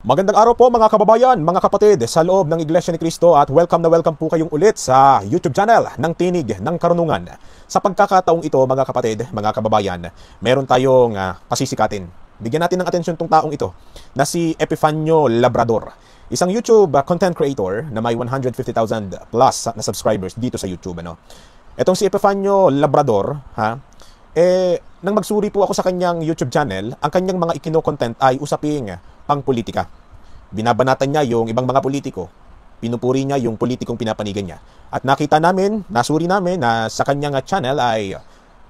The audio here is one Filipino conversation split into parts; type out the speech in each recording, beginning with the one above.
Magandang araw po mga kababayan, mga kapatid sa loob ng Iglesia ni Cristo at welcome na welcome po kayong ulit sa YouTube channel ng Tinig ng Karunungan. Sa pagkakataong ito mga kapatid, mga kababayan, meron tayong pasisikatin. Bigyan natin ng atensyon tong taong ito na si Epifanio Labrador. Isang YouTube content creator na may 150,000 plus na subscribers dito sa YouTube. Itong si Epifanio Labrador, nang magsuri po ako sa kanyang YouTube channel, ang kanyang mga ikino-content ay usaping pang-politika. Binabanatan niya yung ibang mga politiko. Pinupuri niya yung politikong pinapanigan niya. At nakita namin, nasuri namin na sa kanyang channel ay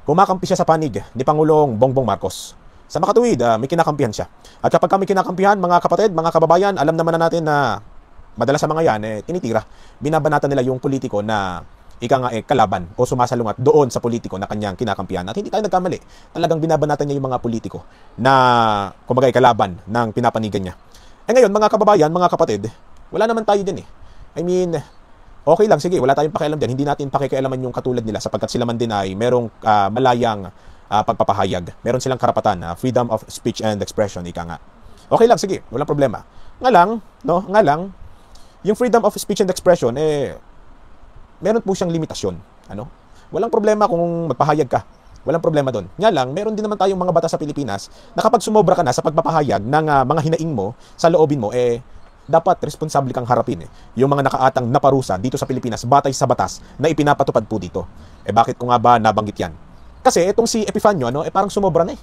kumakampi siya sa panig ni Pangulong Bongbong Marcos. Sa makatuwid, may kinakampihan siya. At kapag kami kinakampihan, mga kapatid, mga kababayan, alam naman na natin na madalas sa mga yan, tinitira. Binabanatan nila yung politiko na kalaban o sumasalungat doon sa politiko na kanyang kinakampihan. At hindi tayo nagkamali. Talagang binabanatan niya yung mga politiko na kumbaga kalaban ng pinapanigan niya. Ngayon, mga kababayan, mga kapatid, wala naman tayo din I mean, okay lang, sige, wala tayong pakialam din. Hindi natin pakikialaman yung katulad nila sapagkat sila man din ay merong malayang pagpapahayag. Meron silang karapatan, freedom of speech and expression, ika nga. Okay lang, sige, walang problema. Nga lang, yung freedom of speech and expression, meron po siyang limitasyon. Walang problema kung magpahayag ka. Walang problema doon. Nga lang, meron din naman tayong mga batas sa Pilipinas na kapag sumobra ka na sa pagpapahayag ng mga hinaing mo, sa loobin mo, dapat responsable kang harapin yung mga nakaatang na parusa dito sa Pilipinas batay sa batas na ipinapatupad po dito. Bakit ko nga ba nabanggit yan? Kasi itong si Epifanio, parang sumobra na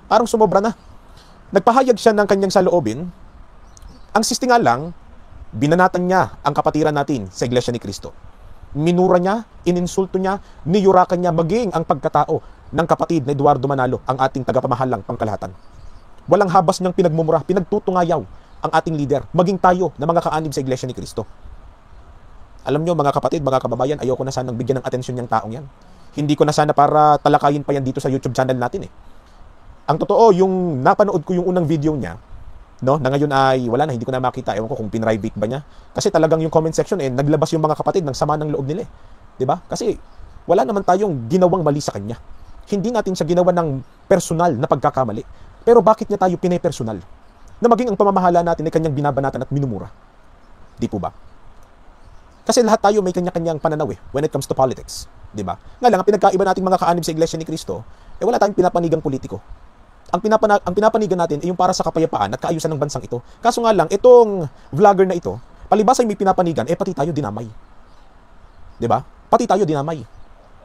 Parang sumobra na. Nagpahayag siya ng kanyang saloobin. Ang sisti nga lang, binanatan niya ang kapatiran natin sa Iglesia ni Cristo. Minura niya, ininsulto niya, niyurakan niya maging ang pagkatao ng kapatid na Eduardo Manalo, ang ating tagapamahalang pangkalahatan. Walang habas niyang pinagmumura, pinagtutungayaw ang ating leader, maging tayo na mga kaanib sa Iglesia ni Cristo. Alam niyo mga kapatid, mga kababayan, ayoko na sanang bigyan ng atensyon yung taong yan. Hindi ko na sana para talakayin pa yan dito sa YouTube channel natin Ang totoo, yung napanood ko yung unang video niya, na ngayon ay wala na, hindi ko na makita. Ewan ko kung pinrivate ba niya. Kasi talagang yung comment section, naglabas yung mga kapatid ng sama ng loob nila. Diba? Kasi wala naman tayong ginawang mali sa kanya. Hindi natin siya ginawa ng personal na pagkakamali. Pero bakit niya tayo pinepersonal? Na maging ang pamamahala natin ay kanyang binabanatan at minumura. Di po ba? Kasi lahat tayo may kanya-kanyang pananaw when it comes to politics. Diba? Nga lang, ang pinagkaiba nating mga kaanib sa Iglesia ni Cristo, wala tayong pinapanigang politiko. Ang pinapanigan natin ay yung para sa kapayapaan at kaayusan ng bansang ito. Kaso nga lang, itong vlogger na ito, palibas ay may pinapanigan, pati tayo dinamay. Diba? Pati tayo dinamay.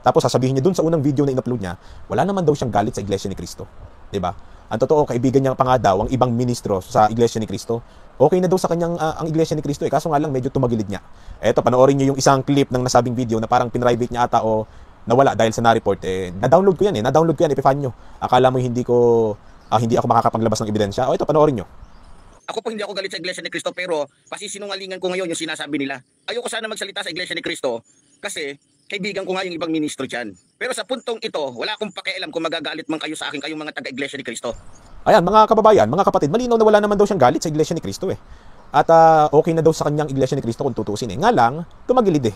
Tapos sasabihin niya dun sa unang video na in-upload niya, wala naman daw siyang galit sa Iglesia ni Cristo. Diba? Ang totoo, kaibigan niya pa nga daw ang ibang ministro sa Iglesia ni Cristo. Okay na daw sa kanyang ang Iglesia ni Cristo kaso nga lang medyo tumagilid niya. Eto, panoorin niyo yung isang clip ng nasabing video na parang pinrivate niya ata o nawala dahil sa na-report. Na-download ko yan na-download ko yan, Epifanio. Akala mo hindi ako makakapaglabas ng ebidensya. Ito, panoorin niyo. Ako po hindi ako galit sa Iglesia ni Cristo pero pasisinungalingan ko ngayon yung sinasabi nila. Ayoko sana magsalita sa Iglesia ni Cristo kasi kaibigan ko nga yung ibang ministro dyan. Pero sa puntong ito, wala akong pakialam kung magagalit man kayo sa akin, kayong mga taga-Iglesia ni Cristo. Ayan, mga kababayan, mga kapatid, malinaw na wala naman daw siyang galit sa Iglesia ni Cristo At okay na daw sa kanyang Iglesia ni Cristo kung tutuusin Nga lang, tumagilid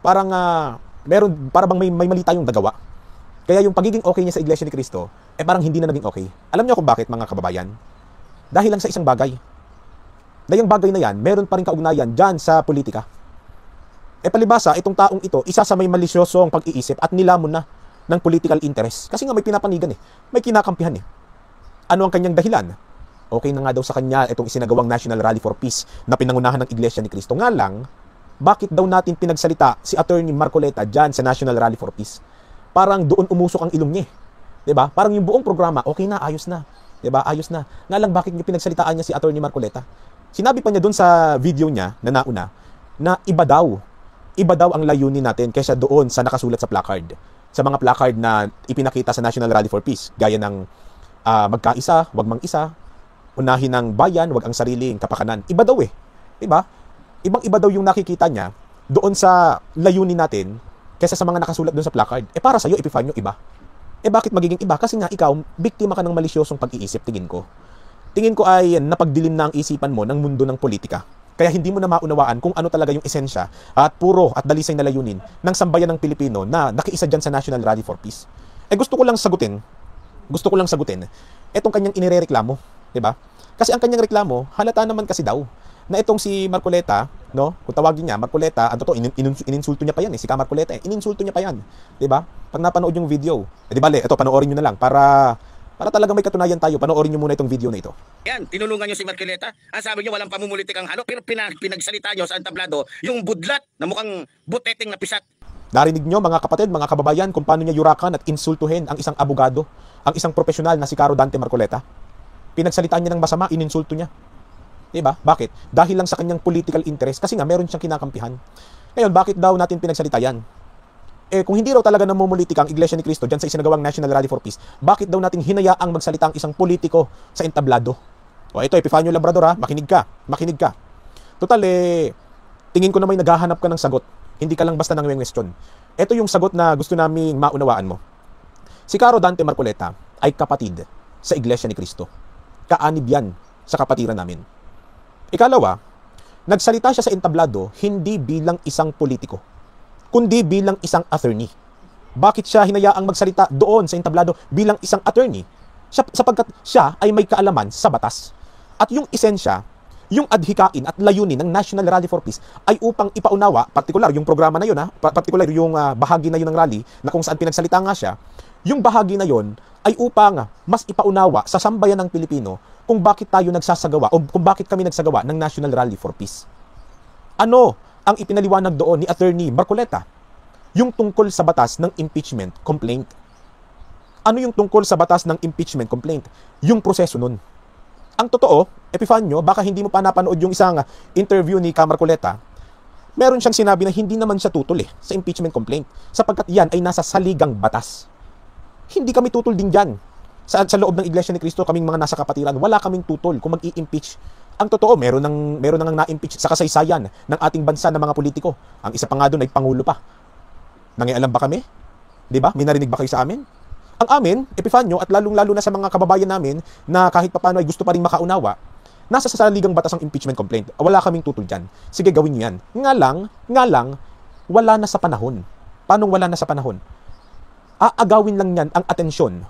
Parang bang may mali tayong nagawa. Kaya yung pagiging okay niya sa Iglesia ni Cristo, parang hindi na naging okay. Alam niyo kung bakit, mga kababayan? Dahil lang sa isang bagay. Na yung bagay na yan, meron pa rin kaugnayan dyan sa politika. Palibasa, itong taong ito, isa sa may malisyosong pag-iisip at nilamon na ng political interest. Kasi nga may pinapanigan may kinakampihan Ano ang kanyang dahilan? Okay na nga daw sa kanya itong isinagawang National Rally for Peace na pinangunahan ng Iglesia ni Cristo. Nga lang, bakit daw natin pinagsalita si Attorney Marcoleta dyan sa National Rally for Peace? Parang doon umusok ang ilong niya. Diba? Parang yung buong programa, okay na, ayos na. Diba? Ayos na. Nga lang, bakit niya pinagsalitaan niya si Attorney Marcoleta? Sinabi pa niya doon sa video niya na nauna na iba daw ang layunin natin kaysa doon sa nakasulat sa placard. Sa mga placard na ipinakita sa National Rally for Peace, gaya ng magkaisa, wag mang-isa, unahin ng bayan, wag ang sariling kapakanan. Iba daw Diba? Ibang-iba daw yung nakikita niya doon sa layunin natin kaysa sa mga nakasulat doon sa placard. Para sa'yo, Epifanio, iba. Bakit magiging iba? Kasi nga ikaw, biktima ka ng malisyosong pag-iisip, tingin ko. Tingin ko ay napagdilim na ang isipan mo ng mundo ng politika. Kaya hindi mo na maunawaan kung ano talaga yung esensya at puro at dalisay na layunin ng sambayan ng Pilipino na nakiisa dyan sa National Rally for Peace. Gusto ko lang sagutin, etong kanyang inirereklamo, 'di ba? Kasi ang kanyang reklamo, halata naman kasi daw na itong si Marcoleta, no? Kung tawagin niya, Marcoleta, ano to, ininsulto niya pa yan si Ka Marcoleta, ininsulto niya pa yan, 'di ba? Pag napanood yung video, di bale, ito panoorin niyo na lang para talaga may katunayan tayo. Panoorin niyo muna itong video na ito. Yan, tinulungan niyo si Marcoleta. Ang sabi niyo walang pamumulitik ang halo, pero pinagsalita niyo sa entablado yung budlat na mukhang buteteng na pisat. Narinig niyo mga kapatid, mga kababayan, kung paano niya yurakan at insultuhin ang isang abogado, ang isang profesional na si Caro Dante Marcoleta. Pinagsalitaan niya ng masama, ininsulto niya. Diba? Bakit? Dahil lang sa kanyang political interest, kasi nga meron siyang kinakampihan. Ngayon, bakit daw natin pinagsalita yan? Kung hindi raw talaga namumulitika ang Iglesia ni Cristo dyan sa isinagawang National Rally for Peace, bakit daw natin hinayaang magsalita ang isang politiko sa entablado? O ito, Epifanio Labrador ha, makinig ka. Total tingin ko na may naghahanap ka ng sagot. Hindi ka lang basta nangweng-question. Ito yung sagot na gusto naming maunawaan mo. Si Caro Dante Marcoleta ay kapatid sa Iglesia ni Cristo. Kaanib yan sa kapatiran namin. Ikalawa, nagsalita siya sa entablado hindi bilang isang politiko, kundi bilang isang attorney. Bakit siya hinayaang magsalita doon sa entablado bilang isang attorney? Sapagkat siya ay may kaalaman sa batas. At yung esensya, yung adhikain at layunin ng National Rally for Peace ay upang ipaunawa, partikular yung programa na yun, partikular yung bahagi na yun ng rally na kung saan pinagsalita nga siya, yung bahagi na yun ay upang mas ipaunawa sa sambayan ng Pilipino kung bakit tayo nagsasagawa o kung bakit kami nagsagawa ng National Rally for Peace. Ano ang ipinaliwanag doon ni Attorney Marcoleta? Yung tungkol sa batas ng impeachment complaint. Ano yung tungkol sa batas ng impeachment complaint? Yung proseso nun. Ang totoo, Epifanio, baka hindi mo pa napanood yung isang interview ni Ka Marcoleta, meron siyang sinabi na hindi naman siya tutol sa impeachment complaint sapagkat yan ay nasa saligang batas. Hindi kami tutol din dyan. Sa loob ng Iglesia ni Cristo, kaming mga nasa kapatiran, wala kaming tutol kung mag-i-impeach. Ang totoo, meron nang na-impeach sa kasaysayan ng ating bansa ng mga politiko. Ang isa pa nga doon ay Pangulo pa. Nangialam ba kami? Di ba? May narinig ba kayo sa amin? Ang amin, Epifanio, at lalong-lalo na sa mga kababayan namin na kahit papano ay gusto pa rin makaunawa, nasa saligang batas ang impeachment complaint. Wala kaming tutol dyan. Sige, gawin nyo yan. Nga lang, wala na sa panahon. Paano wala na sa panahon? Aagawin lang yan ang atensyon.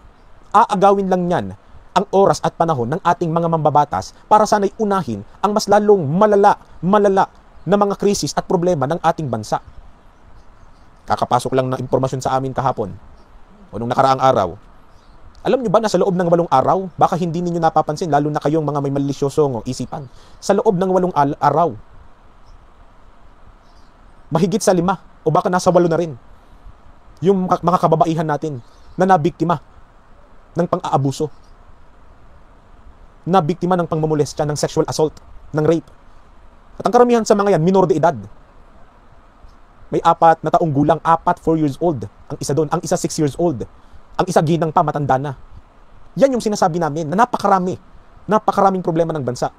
Aagawin lang yan ang oras at panahon ng ating mga mambabatas para sana'y unahin ang mas lalong malala na mga krisis at problema ng ating bansa. Kakapasok lang ng impormasyon sa amin kahapon o nung nakaraang araw. Alam nyo ba na sa loob ng 8 araw, baka hindi ninyo napapansin, lalo na kayong mga may malisyosong isipan, sa loob ng 8 araw, mahigit sa 5 o baka nasa 8 na rin, yung mga kababaihan natin na nabiktima ng pang-aabuso, nabiktima ng pangmomolestya, ng sexual assault, ng rape. At ang karamihan sa mga yan, minor de edad. May 4 na taong gulang, 4 years old. Ang isa doon, ang isa 6 years old. Ang isa ginang pa, matanda na. Yan yung sinasabi namin na napakaraming problema ng bansa.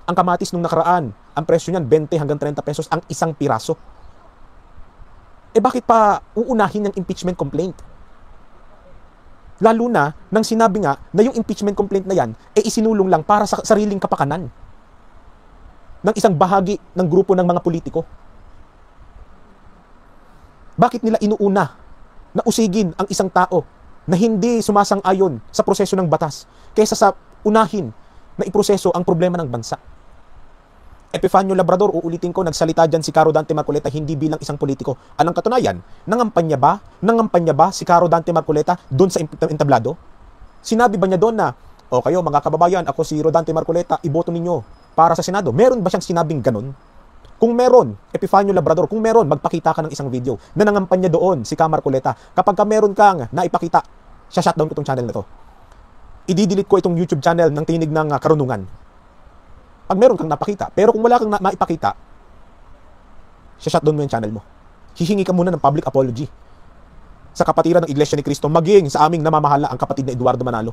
Ang kamatis nung nakaraan, ang presyo niyan 20 hanggang 30 pesos ang isang piraso. Bakit pa uunahin ng impeachment complaint? Lalo na nang sinabi nga na yung impeachment complaint na yan isinulong lang para sa sariling kapakanan ng isang bahagi ng grupo ng mga politiko. Bakit nila inuuna na usigin ang isang tao na hindi sumasang-ayon sa proseso ng batas kaysa sa unahin na iproseso ang problema ng bansa? Epifanio Labrador, uulitin ko, nagsalita dyan si Caro Dante Marcoleta hindi bilang isang politiko. Anong katunayan? Nangampanya ba si Caro Dante Marcoleta doon sa entablado? Sinabi ba niya doon na, o kayo mga kababayan, ako si Rodante Marcoleta, iboto ninyo para sa Senado? Meron ba siyang sinabing ganun? Kung meron, Epifanio Labrador, kung meron, magpakita ka ng isang video na nangampanya doon si Ka Marcoleta. Kapag ka meron kang naipakita, shutdown ko itong channel na to. I-delete ko itong YouTube channel ng Tinig ng Karunungan. Pag meron kang napakita. Pero kung wala kang maipakita, shutdown mo yung channel mo. Hihingi ka muna ng public apology sa kapatiran ng Iglesia ni Cristo, maging sa aming namamahala ang kapatid na Eduardo Manalo.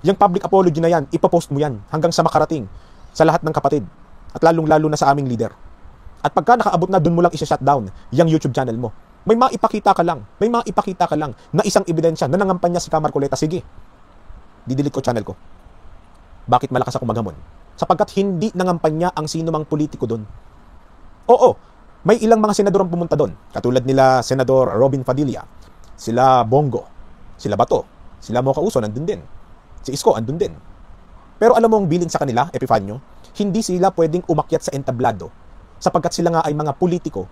Yung public apology na yan, ipopost mo yan hanggang sa makarating sa lahat ng kapatid at lalong-lalo na sa aming leader. At pagka nakaabot na, dun mo lang isa-shutdown yung YouTube channel mo. May maipakita ka lang na isang ebidensya na nangampanya si Ka Marcoleta. Sige, didelete ko channel ko. Bakit malakas ako maghamon? Sapagkat hindi nangampanya ang sino mang politiko doon. Oo, may ilang mga senador ang pumunta doon. Katulad nila Senador Robin Padilla, sila Bongo, sila Bato, sila Moca Uso, nandun din. Si Isko, andun din. Pero alam mo ang bilin sa kanila, Epifanio, hindi sila pwedeng umakyat sa entablado sapagkat sila nga ay mga politiko,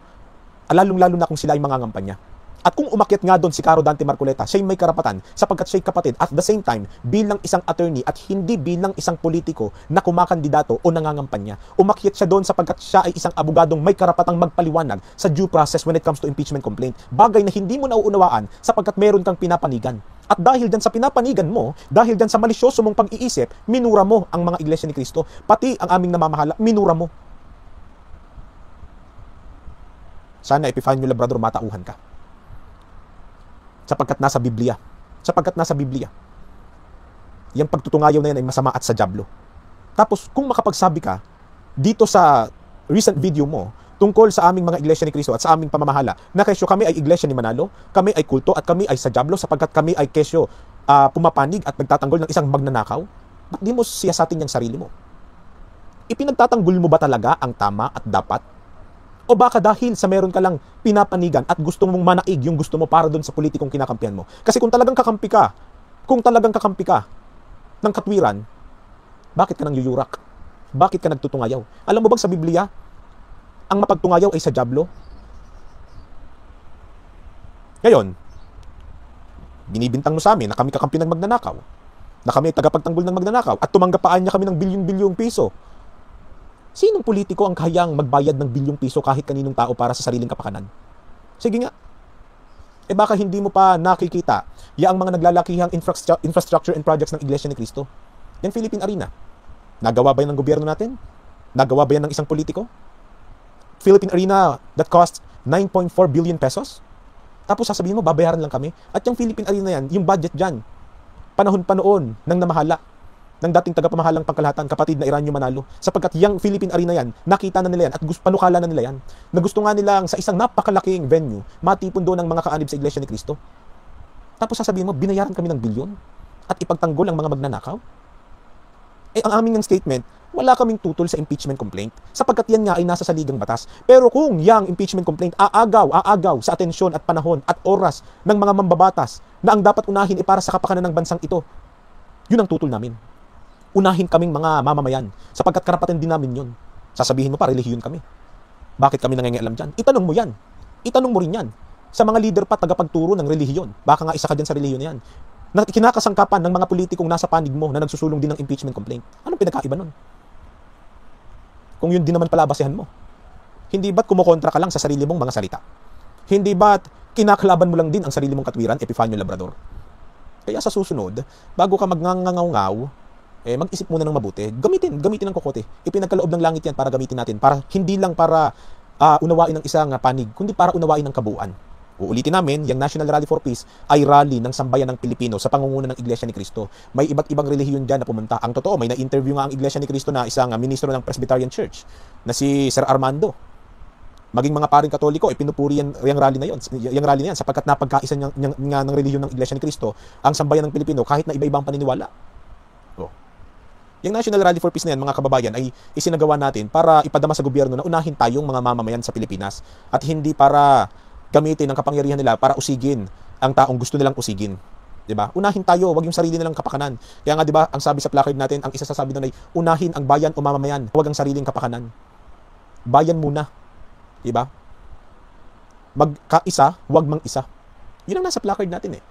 lalong-lalo na kung sila ay mga ngampanya. At kung umakyat nga doon si Caro Dante Marcoleta, siya'y may karapatan sapagkat siya'y kapatid at the same time bilang isang attorney at hindi bilang isang politiko na kumakandidato o nangangampanya. Umakyat siya doon sapagkat siya ay isang abogadong may karapatang magpaliwanag sa due process when it comes to impeachment complaint. Bagay na hindi mo nauunawaan sapagkat meron kang pinapanigan. At dahil dyan sa pinapanigan mo, dahil dyan sa malisyoso mong pag-iisip, minura mo ang mga Iglesia ni Cristo, pati ang aming namamahala, minura mo. Sana Epifanio Labrador matauhan ka. Sapagkat nasa Biblia. Sapagkat nasa Biblia. Yung pagtutungayaw na yan ay masama at sa dyablo. Tapos, kung makapagsabi ka dito sa recent video mo tungkol sa aming mga Iglesia ni Cristo at sa aming pamamahala, na kesyo kami ay Iglesia ni Manalo, kami ay kulto at kami ay sa dyablo sapagkat kami ay kesyo pumapanig at nagtatanggol ng isang magnanakaw, ba't di mo siyasatin yung sarili mo? Ipinagtatanggol mo ba talaga ang tama at dapat? O baka dahil sa meron ka lang pinapanigan at gusto mong manaig yung gusto mo para doon sa politikong kinakampihan mo. Kasi kung talagang kakampi ka ng katwiran, bakit ka nang yuyurak? Bakit ka nagtutungayaw? Alam mo bang sa Biblia, ang mapagtungayaw ay sa dyablo? Ngayon, binibintang mo sa amin na kami kakampi ng magnanakaw, na kami tagapagtanggol ng magnanakaw, at tumanggapaan niya kami ng bilyon-bilyong piso. Sinong politiko ang kayang magbayad ng bilyong piso kahit kaninong tao para sa sariling kapakanan? Sige nga. Baka hindi mo pa nakikita yaang mga naglalakihang infrastructure and projects ng Iglesia ni Cristo. Yan Philippine Arena. Nagawa ba yan ng gobyerno natin? Nagawa ba yan ng isang politiko? Philippine Arena that cost 9.4 billion pesos? Tapos sasabihin mo, babayaran lang kami? At yung Philippine Arena yan, yung budget dyan, panahon pa noon ng namahala ng dating tagapamahalang pangkalahatan, kapatid na Iranyo Manalo, sapagkat yung Philippine Arena yan, nakita na nila yan at panukala na nila yan, na gusto nga nilang sa isang napakalaking venue, matipon doon ang mga kaanib sa Iglesia ni Cristo. Tapos sasabihin mo, binayaran kami ng bilyon at ipagtanggol ang mga magnanakaw? Ang aming statement, wala kaming tutol sa impeachment complaint, sapagkat yan nga ay nasa saligang batas. Pero kung yung impeachment complaint aagaw sa atensyon at panahon at oras ng mga mambabatas na ang dapat unahin para sa kapakanan ng bansang ito, yun ang tutol namin. Unahin kaming mga mamamayan, sapagkat karapatan din namin yun. Sasabihin mo pa, relihiyon kami. Bakit kami nangingialam dyan? Itanong mo yan. Itanong mo rin yan. Sa mga leader pa, tagapagturo ng relihiyon. Baka nga isa ka dyan sa relihiyon na yan. Na kinakasangkapan ng mga politikong nasa panig mo na nagsusulong din ng impeachment complaint. Anong pinagkaiba nun? Kung yun din naman pala basehan mo. Hindi ba't kumukontra ka lang sa sarili mong mga salita? Hindi ba't kinakalaban mo lang din ang sarili mong katwiran, Epifanio Labrador? Kaya sa susunod, bago ka magngangaw-ngaw, mag-isip muna ng mabuti. Gamitin ng kokote. Ipinagkaloob ng langit yan para gamitin natin. Para, hindi lang para unawain ng isang panig, kundi para unawain ng kabuuan. Uulitin namin, yung National Rally for Peace ay rally ng sambayan ng Pilipino sa pangunguna ng Iglesia ni Cristo. May iba't ibang relihiyon dyan na pumunta. Ang totoo, may na-interview nga ang Iglesia ni Cristo na isang ministro ng Presbyterian Church, na si Sir Armando. Maging mga paring Katoliko, pinupuri yung rally na yan, sapagkat napagkaisa nga ng relihiyon ng Iglesia ni Cristo ang sambayan ng Pilipino kahit na iba-ibang paniniwala. Yung National Rally for Peace na yan, mga kababayan, ay isinagawa natin para ipadama sa gobyerno na unahin tayong mga mamamayan sa Pilipinas at hindi para gamitin ang kapangyarihan nila para usigin ang taong gusto nilang usigin. 'Di ba? Unahin tayo, wag yung sarili nilang kapakanan. Kaya nga 'di ba, ang sabi sa placard natin, ang isa sa sabi doon ay unahin ang bayan o mamamayan, wag ang sariling kapakanan. Bayan muna. 'Di ba? Magkaisa, wag mang-isa. 'Yun ang nasa placard natin eh.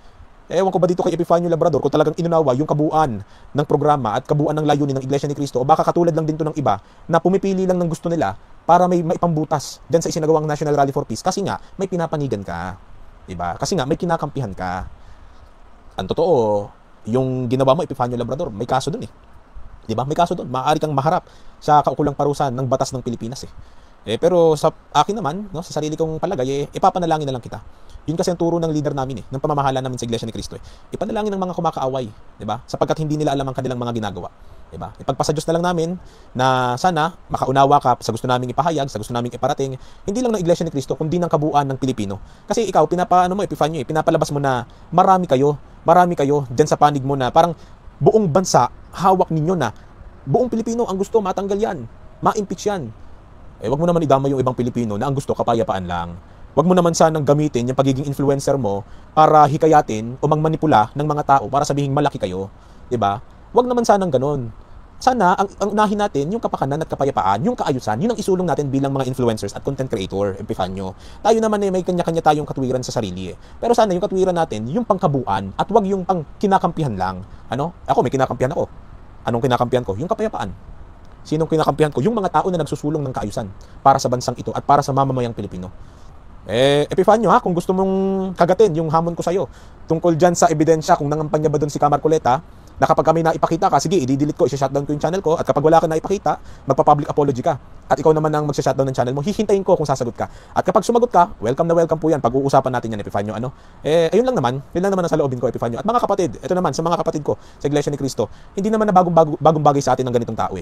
Ewan ko ba dito kay Epifanio Labrador kung talagang inunawa yung kabuuan ng programa at kabuuan ng layunin ng Iglesia ni Cristo, o baka katulad lang din to ng iba na pumipili lang ng gusto nila para may maipambutas dyan sa isinagawang National Rally for Peace kasi nga may pinapanigan ka, diba? Kasi nga may kinakampihan ka. Ang totoo, yung ginawa mo Epifanio Labrador, may kaso dun eh, diba? May kaso dun, maaari kang maharap sa kaukulang parusa ng batas ng Pilipinas eh. Pero sa akin naman, no, sa sarili kong palagay, ipapanalangin na lang kita. Yun kasi ang turo ng leader namin ng pamamahala namin sa Iglesia ni Cristo. Ipanalangin ng mga kumakaaway, 'di ba? Sapagkat hindi nila alam ang kanilang mga ginagawa, 'di ba? Ipagpasa Diyos na lang namin na sana makaunawa ka sa gusto naming ipahayag, sa gusto naming iparating, hindi lang ng Iglesia ni Cristo kundi ng kabuuan ng Pilipino. Kasi ikaw Epifanio, pinapalabas mo na marami kayo diyan sa panig mo na parang buong bansa hawak ninyo na buong Pilipino ang gusto matanggal 'yan, ma-impeach 'yan. Wag mo naman idamay yung ibang Pilipino na ang gusto kapayapaan lang. Wag mo naman sanang gamitin yung pagiging influencer mo para hikayatin o mangmanipula ng mga tao para sabihin malaki kayo, 'di ba? Wag naman sanang ganoon. sana ang unahin natin yung kapakanan at kapayapaan, yung kaayusan, yun ang isulong natin bilang mga influencers at content creator, Epifanio. Tayo naman may kanya-kanya tayong katwiran sa sarili. Pero sana yung katwiran natin, yung pangkabuuan at wag yung pang kinakampihan lang. Ano? Ako may kinakampihan ako. Anong kinakampihan ko? Yung kapayapaan. Sinong kinakampihan ko? Yung mga tao na nagsusulong ng kaayusan para sa bansang ito at para sa mamamayang Pilipino. Epifanio ha, kung gusto mong kagatin yung hamon ko sa'yo tungkol dyan sa ebidensya kung nangampanya ba doon si Camarcoleta, na kapag kami naipakita ka, sige, i-delete ko, i-shutdown ko yung channel ko, at kapag wala ka naipakita, magpa-public apology ka. At ikaw naman ang mag-shutdown ng channel mo, hihintayin ko kung sasagot ka. At kapag sumagot ka, welcome na welcome po yan. Pag-uusapan natin yan, Epifanio. Ayun lang naman, yun lang naman ang saloobin ko, Epifanio. At mga kapatid, ito naman, sa mga kapatid ko, sa Iglesia ni Cristo, hindi naman na bagong bagay sa atin ng ganitong tao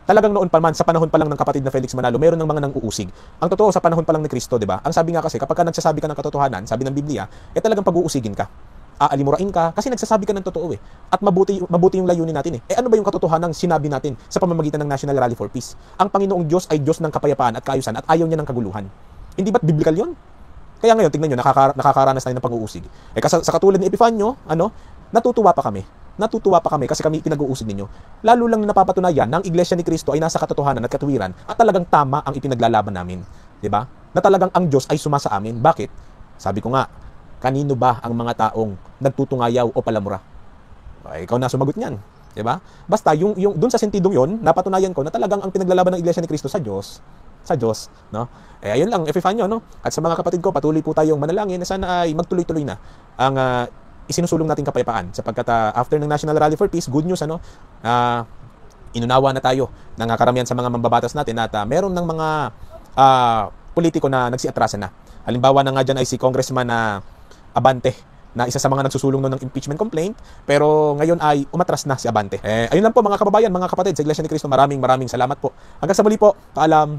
Talagang noon pa man, sa panahon pa lang ng kapatid na Felix Manalo, meron ng mga nang-uusig. Ang totoo, sa panahon pa lang ni Cristo, di ba? Ang sabi nga kasi, kapag ka nagsasabi ka ng katotohanan, sabi ng Biblia, talagang pag-uusigin ka. Aalimurain ka kasi nagsasabi ka ng totoo at mabuti yung layunin natin ano ba yung katotohanan ng sinabi natin sa pamamagitan ng National Rally for Peace? Ang Panginoong Diyos ay Diyos ng kapayapaan at kaayusan at ayaw niya ng kaguluhan. Hindi ba't biblical yun? Kaya ngayon, tingnan nyo, nakakaranas tayo ng pang-uusig. Sa katulad ni Epifanio, natutuwa pa kami kasi kami pinag-uusig ninyo. Lalo lang napapatunayan na ang Iglesia ni Cristo ay nasa katotohanan at katuwiran at talagang tama ang ipinaglalaban namin. Diba? Na talagang ang Diyos ay sumasa amin. Bakit? Sabi ko nga, kanino ba ang mga taong nagtutungayaw o palamura? Ikaw na sumagot niyan, 'di ba? Basta yung doon sa sentidong 'yon, napatunayan ko na talagang ang pinaglalaban ng Iglesia ni Cristo sa Diyos, no? Ayun lang, Epifanio, no? At sa mga kapatid ko, patuloy po tayong manalangin na sana ay magtuloy-tuloy na ang isinusulong nating kapayapaan sapagkat after ng National Rally for Peace, good news inunawa na tayo ng karamihan sa mga mambabatas natin at meron ng mga politiko na nagsiatrasan na. Halimbawa na nga dyan ay si Congressman Abante, na isa sa mga nagsusulong ng impeachment complaint, pero ngayon ay umatras na si Abante. Ayun lang po mga kababayan, mga kapatid sa Iglesia ni Cristo, maraming salamat po. Hanggang sa muli po, paalam.